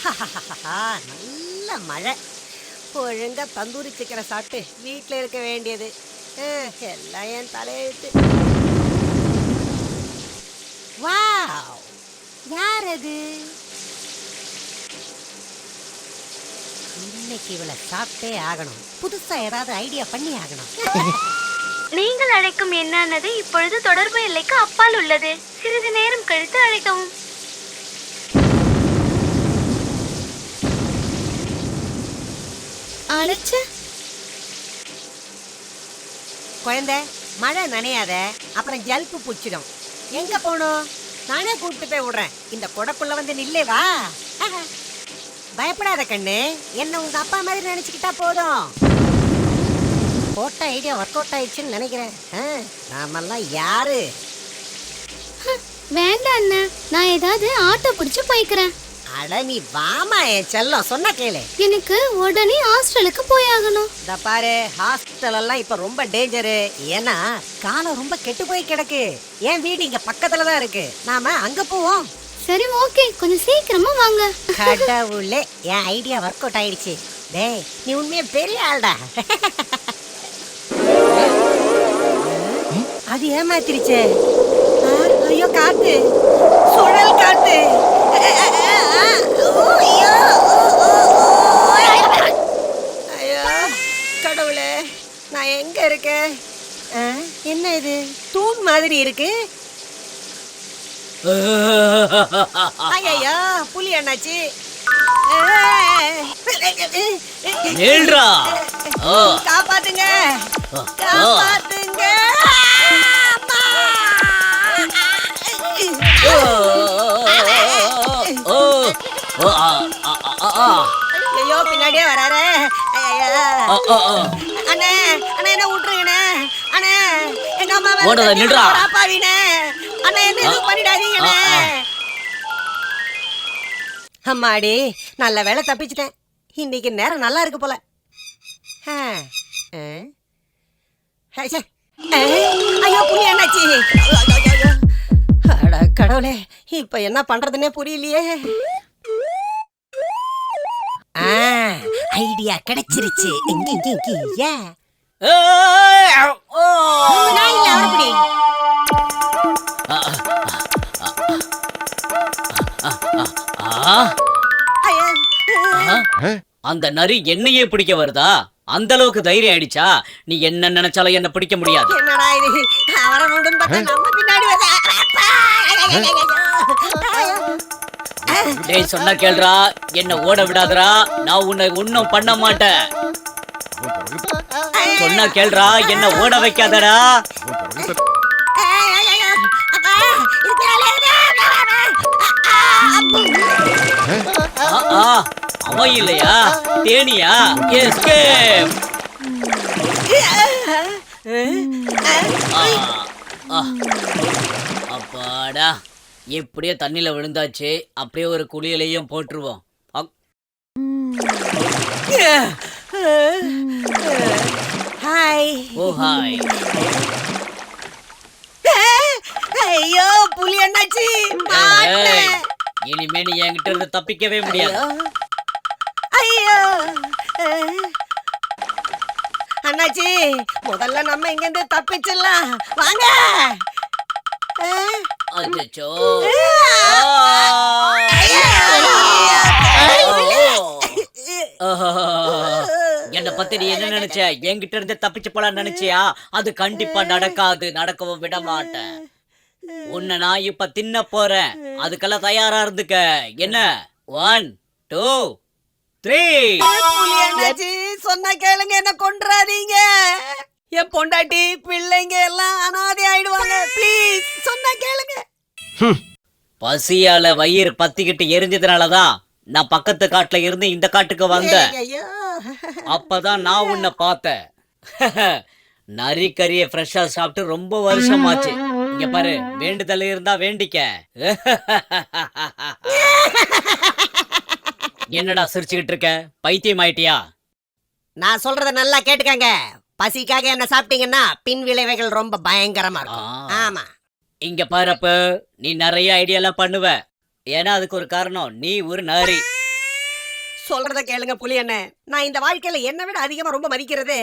நல்ல மழை. ஒழுங்கா தந்தூரி சிக்கனை சாப்பிட்டு வீட்டில் இருக்க வேண்டியது. எல்லாம் என் தலையெழுத்து. வாவ், யார் அது? இன்னைக்கு இவளை சாப்பிட்டே ஆகணும். புதுசா ஏதாவது ஐடியா பண்ணி ஆகணும். நீங்கள் அழைக்கும் எண்ணானது இப்பொழுது தொடர்பு எல்லைக்கு அப்பால் உள்ளது. சிறிது நேரம் கழித்து அழைக்கவும். குழந்தை, மழை நனையாத, அப்புறம் ஜல்பு பூச்சிடும். எங்க போகணும்? நானே கூப்பிட்டு போய் விடுறேன். இந்த கொடைக்குள்ள வந்து நில்லே வா. பயப்படாத கண்ணு, என்ன உங்க அப்பா மாதிரி நினைச்சுக்கிட்டா போதும். போட்ட ஐடியா ஒர்க் அவுட் ஆயிடுச்சுன்னு நினைக்கிறேன். நாமெல்லாம் யாரு? வேண்டாம் அண்ணா, நான் ஏதாவது ஆட்டோ பிடிச்சு போய்க்கிறேன். அட நீ வாமா என் செல்லம், சொன்ன கேளு. எனக்கு உடனே ஹாஸ்டலுக்கு போயாகணும். இந்த பாரு, ஹாஸ்டல் எல்லாம் இப்ப ரொம்ப டேஞ்சரு. ஏன்னா காலம் ரொம்ப கெட்டு போய் கிடக்கு. என் வீடு இங்க பக்கத்துல தான் இருக்கு. நாம அங்க போவோம். சரி, ஓகே, கொஞ்சம் சீக்கிரமா வாங்க. கடவுளே, என் ஐடியா ஒர்க் அவுட் ஆயிடுச்சு. டேய், நீ உண்மையா பெரிய ஆள்டா. அது ஏமாத்திருச்சே. ஐயோ, காத்து, சுழல் காத்து. ஐயோ கடவுளே, நான் எங்க இருக்கேன்? என்ன இது தூண் மாதிரி இருக்கு? ஐயா, புலி அண்ணாச்சி. காப்பாத்துங்க, காப்பாத்துங்க. ஐயோ, பின்னாடியே வராரு. அண்ணே, அண்ணா என்ன விட்டுருங்கண்ணே. அண்ணே, எங்க அம்மா பாவினே. அண்ணா என்ன எதுவும் பண்ணிடாதீங்கண்ணே. அம்மாடி, நல்ல வேலை தப்பிச்சிட்டேன். இன்னைக்கு நேரம் நல்லா இருக்கு போல. ஐயோ புள்ளி என்னாச்சு? அட கடவுளே, இப்ப என்ன பண்றதுன்னே புரியலையே. ஐடியா கிடைச்சிருச்சு. அந்த நரி என்னையே பிடிக்க வருதா? அந்த அளவுக்கு தைரியம் ஆயிடுச்சா? நீ என்ன நினைச்சாலும் என்ன பிடிக்க முடியாது. என்னடா இது? அவரை நோண்டுன்னு பார்த்தா நம்ம பின்னாடி வந்து. டேய், சொன்னா கேளுடா, என்ன ஓட விடாதடா. நான் உன்னை ஒன்னும் பண்ண மாட்டேன். சொன்னா கேளுடா, என்ன ஓட வைக்காதடா. அவன் இல்லையா, தேனியா? எஸ்கேப். அப்பாடா, எப்படியோ தண்ணில விழுந்தாச்சு. அப்படியே ஒரு குளியலையும் போட்டுருவோம். ஹாய். ஓ ஹாய். ஐயோ புலி அண்ணாச்சி, இனிமே நீ என்கிட்ட இருந்து தப்பிக்கவே முடியாது. ஐயோ அண்ணாச்சி, முதல்ல நம்ம இங்க இருந்து தப்பிச்சிடலாம் வாங்க. அச்சோ, என்ன பத்தி நீ என்ன நினைச்ச? என்கிட்ட இருந்து தப்பிச்சு போலாம் நினைச்சியா? அது கண்டிப்பா நடக்காது, நடக்கவும் விட மாட்டேன். உன்னை நான் இப்ப தின்ன போறேன். அதுக்கெல்லாம் தயாரா இருந்துக்க. என்ன? 1 2 3. சொன்ன கேளுங்க, என்ன கொன்றாதீங்க. என் பொண்டாட்டி பிள்ளைங்க எல்லாம் அனாதை ஆயிடுவாங்க. ப்ளீஸ் சொன்ன கேளுங்க. பசியால வயிறு பத்திக்கிட்டு எரிஞ்சதுனாலதான் நான் பக்கத்து காட்டுல இருந்து இந்த காட்டுக்கு வந்தேன். அப்பதான் நான் உன்னை பார்த்தேன். நரிக்கறிய ஃப்ரெஷ்ஷா சாப்பிட்டு ரொம்ப வருஷமாச்சு. இங்க பாரு, வேண்டுதல் இருந்தா வேண்டிக்க. என்னடா சிரிச்சுக்கிட்டு இருக்க? பைத்தியம் ஆயிட்டியா? நான் சொல்றத நல்லா கேட்டுக்கங்க. பசிக்காக என்ன சாப்பிட்டீங்கன்னா பின் விளைவுகள் ரொம்ப பயங்கரமா இருக்கும். ஆமா, இங்க பாருப்ப, நீ நிறைய ஐடியா எல்லாம் பண்ணுவ. ஏன்னா அதுக்கு ஒரு காரணம், நீ ஒரு நரி. சொல்றத கேளுங்க புலி அண்ணே. நான் இந்த வாழ்க்கையில என்னை விட அதிகமா ரொம்ப மதிக்கிறது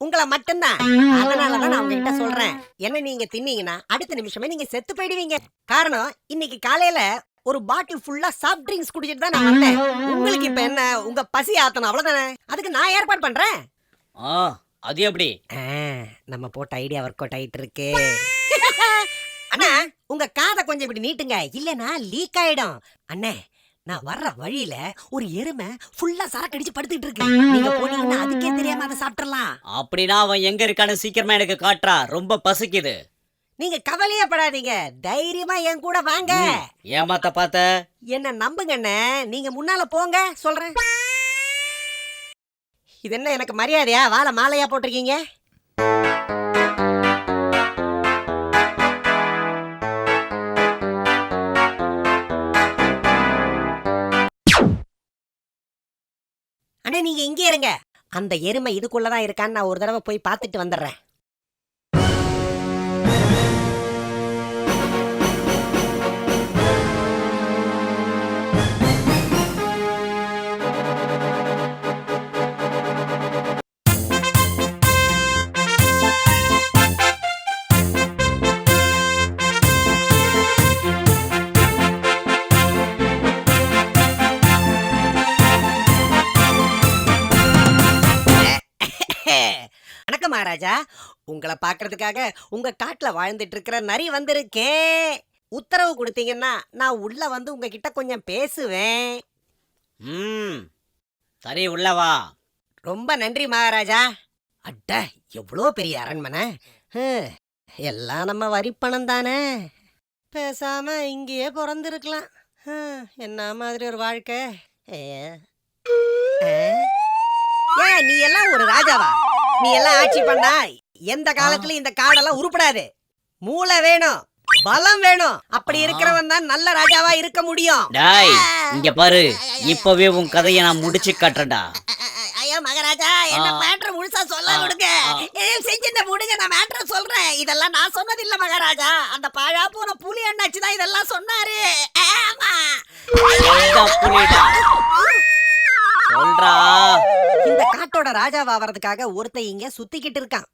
உங்களை மட்டும்தான். அதனாலதான் நான் உங்ககிட்ட சொல்றேன். என்ன நீங்க தின்னீங்கன்னா அடுத்த நிமிஷமே நீங்க செத்து போயிடுவீங்க. காரணம் இன்னைக்கு காலையில ஒரு பாட்டில் ஃபுல்லா சாஃப்ட் ட்ரிங்க்ஸ் குடிச்சிட்டு தான் நான் வந்தேன். உங்களுக்கு இப்ப என்ன உங்க பசி ஆத்தணும் அவ்வளவுதானே. அதுக்கு நான் ஏற்பாடு பண்றேன். அது எப்படி? நம்ம போட்ட ஐடியா ஒர்க் அவுட் ஆயிட்டு இருக்கு. அண்ணா உங்க காதை கொஞ்சம் இப்படி நீட்டுங்க, இல்லனா லீக் ஆயிடும். அண்ணே நான் வர்ற வழியில ஒரு எருமை ஃபுல்லா சரக்கு அடிச்சு படுத்துட்டு இருக்கு. நீங்க போனீங்கன்னா அதுக்கே தெரியாம அதை சாப்பிடலாம். அப்படின்னா அவன் எங்க இருக்கான்னு சீக்கிரமா எனக்கு காட்டுறா, ரொம்ப பசிக்குது. நீங்க கவலையே படாதீங்க, தைரியமா என் கூட வாங்க. ஏமாத்த பார்த்த? என்ன நம்புங்க அண்ணே, நீங்க முன்னால போங்க சொல்றேன். இது என்ன எனக்கு மரியாதையா? வாழை மாலையா போட்டிருக்கீங்க. அண்ணே நீங்க இங்கே இருங்க. அந்த எருமை இதுக்குள்ளதான் இருக்கான்னு நான் ஒரு தடவை போய் பார்த்துட்டு வந்துடுறேன். வணக்கம் மகாராஜா. உங்களை பாக்குறதுக்காக உங்க காட்டுல வாழ்ந்துட்டு இருக்கிற நரி வந்திருக்கேன். உத்தரவு கொடுத்தீங்கன்னா நான் உள்ள வந்து உங்ககிட்ட கொஞ்சம் பேசுவேன். சரி உள்ளவா. ரொம்ப நன்றி மகாராஜா. அட எவ்வளோ பெரிய அரண்மனை. எல்லாம் நம்ம வரி பணம் தானே. பேசாம இங்கேயே பிறந்திருக்கலாம். என்ன மாதிரி ஒரு வாழ்க்கை. ஏன் நீ எல்லாம் ஒரு ராஜாவா? நீ எல்லாம் ஆட்சி பண்ணா எந்த காலத்துல இந்த காடெல்லாம் உருப்படாது. மூளை வேணும், பலம் வேணும். அப்படி இருக்கிறவன் தான் நல்ல ராஜாவா இருக்க முடியும். டேய் இங்க பாரு, இப்பவே உன் கதையை நான் முடிச்சு காட்டுறேன்டா. ஐயா மகாராஜா, என்ன மேட்டர் முழுசா சொல்ல விடுங்க. செஞ்சிட்ட விடுங்க, நான் மேட்டர் சொல்றேன். இதெல்லாம் நான் சொன்னது இல்ல மகாராஜா, அந்த பாழா போன புலி அண்ணாச்சி தான் இதெல்லாம் சொன்னாரு. சொல்றா. இந்த காட்டோட ராஜாவா வர்றதுக்காக ஒருத்தன் இங்க சுத்திக்கிட்டு இருக்கான்.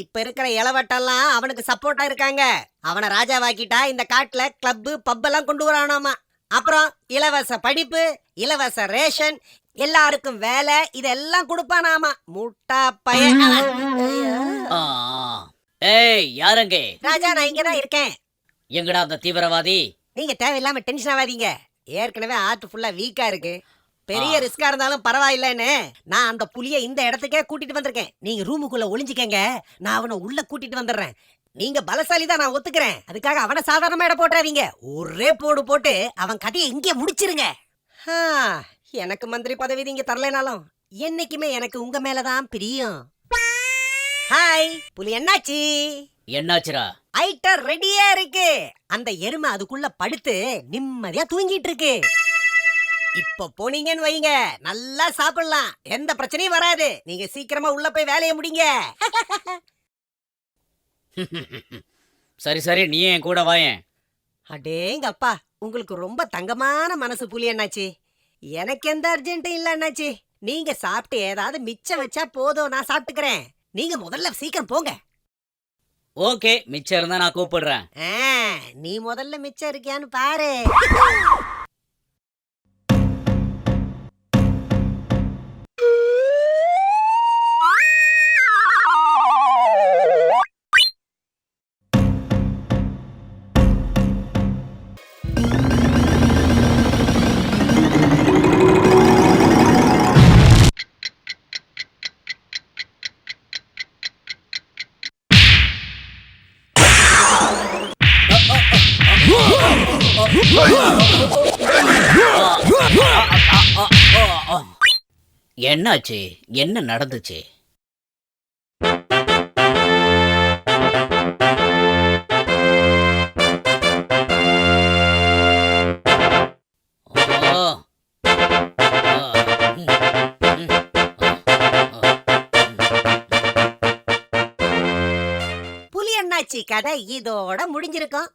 இப்ப இருக்கிற இளவட்டெல்லாம் அவனுக்கு சப்போர்ட்டா இருக்காங்க. அவனை ராஜாவாக்கிட்டா இந்த காட்டுல கிளப் பப் எல்லாம் கொண்டு வரானாமா. அப்புறம் இலவச படிப்பு, இலவச ரேஷன், எல்லாருக்கும் வேலை, இதெல்லாம் கொடுப்பானாமா. முட்டா பையன். ஏய் யாருங்க? ராஜா நான் இங்கதான் இருக்கேன். எங்கடா அந்த தீவிரவாதி? நீங்க தேவையில்லாம டென்ஷன் ஆகாதீங்க. ஏற்கனவே ஆர்ட் ஃபுல்லா வீக்கா இருக்கு. பெரிய ரிஸ்கா இருந்தாலும் பரவாயில்லன்னு நான் அந்த புலிய இந்த இடத்துக்கே கூட்டிட்டு வந்திருக்கேன். நீங்க ரூமுக்குள்ள ஒளிஞ்சுக்கங்க, நான் அவனை உள்ள கூட்டிட்டு வந்துடுறேன். நீங்க பலசாலி தான், நான் ஒத்துக்கிறேன். அதுக்காக அவனை சாதாரணமா இட போட்டுறாதீங்க. ஒரே போடு போட்டு அவன் கதையை இங்கே முடிச்சிருங்க. எனக்கு மந்திரி பதவி நீங்க தரலைனாலும் என்னைக்குமே எனக்கு உங்க மேலதான் பிரியம். ஹாய் புலி என்னாச்சு? என்னாச்சுரா? ஐட்டம் ரெடியா இருக்கு. அந்த எருமை அதுக்குள்ள படுத்து நிம்மதியா தூங்கிட்டு இருக்கு. இப்ப போனீங்கன்னு வைங்க, நல்லா சாப்பிடலாம், எந்த பிரச்சனையும் வராது. நீங்க சீக்கிரமா உள்ள போய் வேலையை முடிங்க. சரி சரி, நீ என் கூட வாயேன். அடேங்க அப்பா, உங்களுக்கு ரொம்ப தங்கமான மனசு புலி அண்ணாச்சி. எனக்கு எந்த அர்ஜென்ட்டும் இல்ல அண்ணாச்சி. நீங்க சாப்பிட்டு ஏதாவது மிச்சம் வச்சா போதும், நான் சாப்பிட்டுக்கிறேன். நீங்க முதல்ல சீக்கிரம் போங்க. ஓகே, மிச்சம் இருந்தா நான் கூப்பிடுறேன். நீ முதல்ல மிச்சம் இருக்கியான்னு பாரு. என்னாச்சு? என்ன நடந்துச்சு? புலி அண்ணாச்சி கதை இதோட முடிஞ்சிருக்கும்.